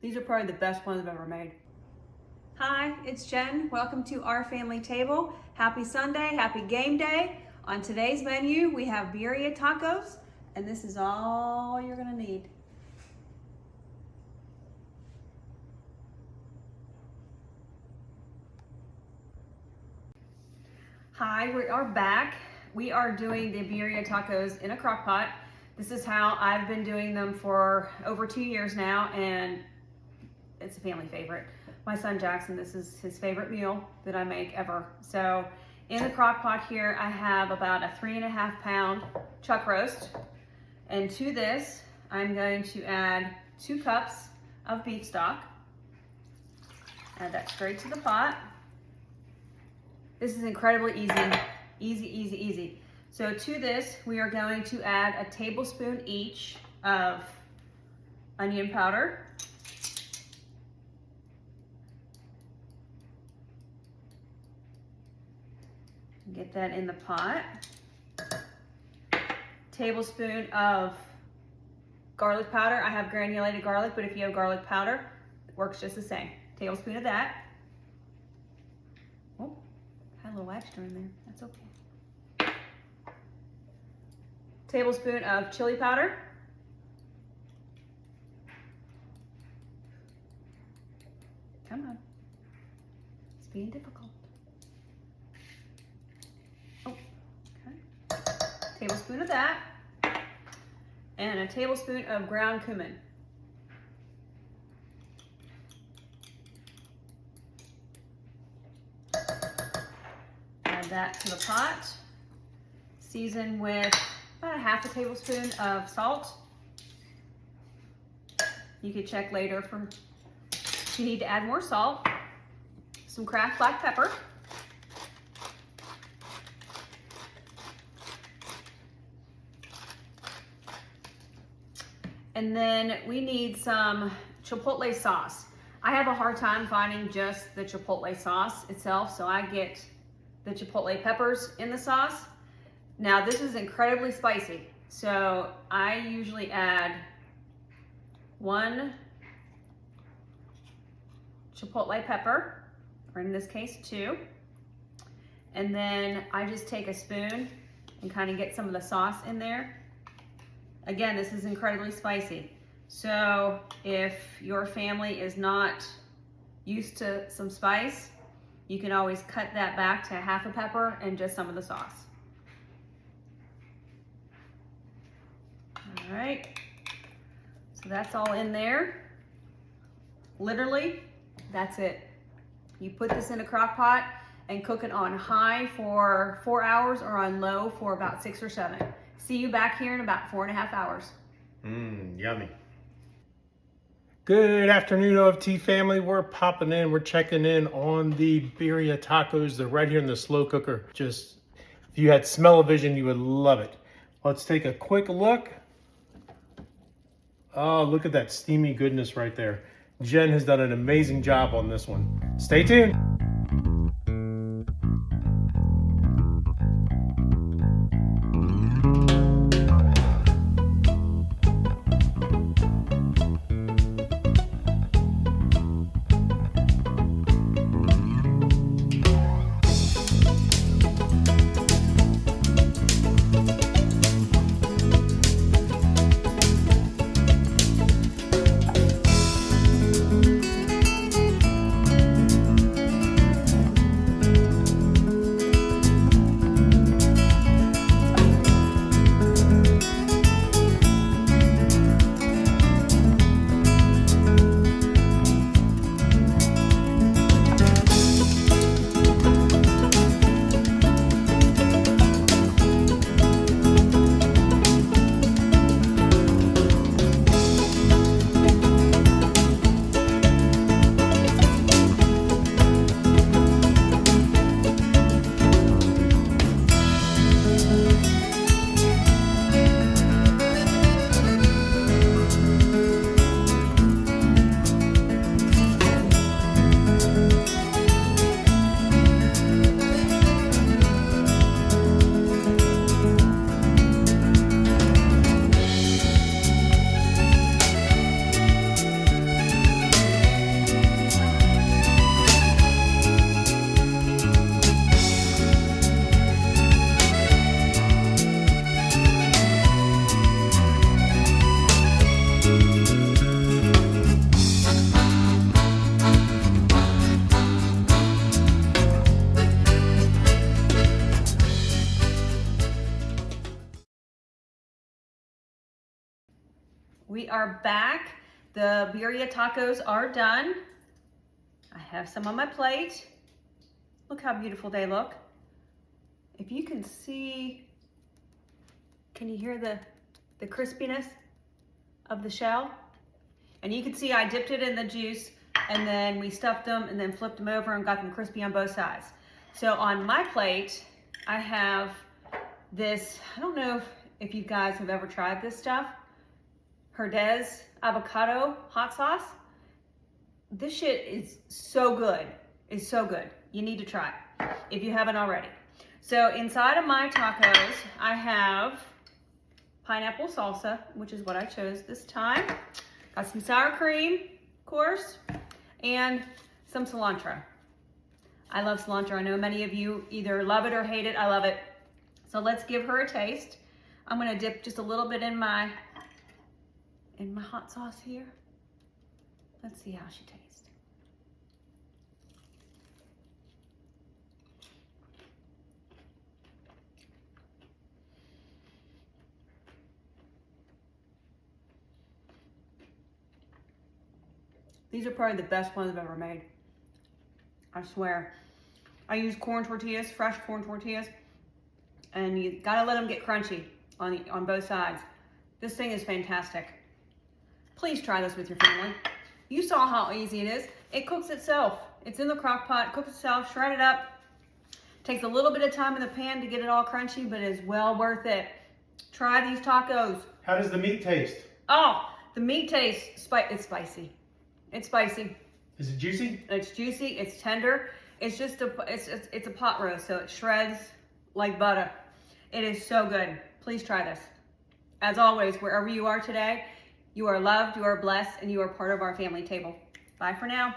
These are probably the best ones I've ever made. Hi, it's Jen. Welcome to our family table. Happy Sunday, happy game day. On today's menu, we have birria tacos, and this is all you're gonna need. Hi, we are back. We are doing the birria tacos in a crock pot. This is how I've been doing them for over 2 years now, and it's a family favorite. My son Jackson, this is his favorite meal that I make ever. So in the crock pot here, I have about a 3.5 pound chuck roast. And to this, I'm going to add 2 cups of beef stock. Add that straight to the pot. This is incredibly easy. So to this, we are going to add a tablespoon each of onion powder. Get that in the pot. Tablespoon of garlic powder. I have granulated garlic, but if you have garlic powder, it works just the same. Tablespoon of that. Oh, had a little extra in there. That's okay. Tablespoon of chili powder. Come on. It's being difficult. Tablespoon of that, and a tablespoon of ground cumin. Add that to the pot. Season with about a 1/2 tablespoon of salt. You could check later for if you need to add more salt. Some Kraft black pepper. And then we need some chipotle sauce. I have a hard time finding just the chipotle sauce itself, so I get the chipotle peppers in the sauce. Now this is incredibly spicy, so I usually add 1 chipotle pepper, or in this case 2. And then I just take a spoon and kind of get some of the sauce in there. Again, this is incredibly spicy. So if your family is not used to some spice, you can always cut that back to 1/2 pepper and just some of the sauce. All right, so that's all in there. Literally, that's it. You put this in a crock pot and cook it on high for 4 hours or on low for about 6 or 7. See you back here in about 4.5 hours. Yummy. Good afternoon, OFT family. We're popping in. We're checking in on the birria tacos. They're right here in the slow cooker. Just, if you had smell-o-vision, you would love it. Let's take a quick look. Oh, look at that steamy goodness right there. Jen has done an amazing job on this one. Stay tuned. are back. The birria tacos are done. I have some on my plate. Look how beautiful they look. If you can see, can you hear the crispiness of the shell? And you can see I dipped it in the juice, and then we stuffed them and then flipped them over and got them crispy on both sides. So on my plate, I have this, I don't know if you guys have ever tried this stuff, Herdez avocado hot sauce. This shit is so good. It's so good. You need to try it if you haven't already. So inside of my tacos, I have pineapple salsa, which is what I chose this time. Got some sour cream, of course, and some cilantro. I love cilantro. I know many of you either love it or hate it. I love it. So let's give her a taste. I'm gonna dip just a little bit in my hot sauce here. Let's see how she tastes. These are probably the best ones I've ever made. I swear. I use corn tortillas, fresh corn tortillas, and you gotta let them get crunchy on both sides. This thing is fantastic. Please try this with your family. You saw how easy it is. It cooks itself. It's in the crock pot, cooks itself, shred it up. Takes a little bit of time in the pan to get it all crunchy, but it's well worth it. Try these tacos. How does the meat taste? Oh, the meat tastes, it's spicy. It's spicy. Is it juicy? It's juicy, it's tender. It's just it's a pot roast, so it shreds like butter. It is so good. Please try this. As always, wherever you are today, you are loved, you are blessed, and you are part of our family table. Bye for now.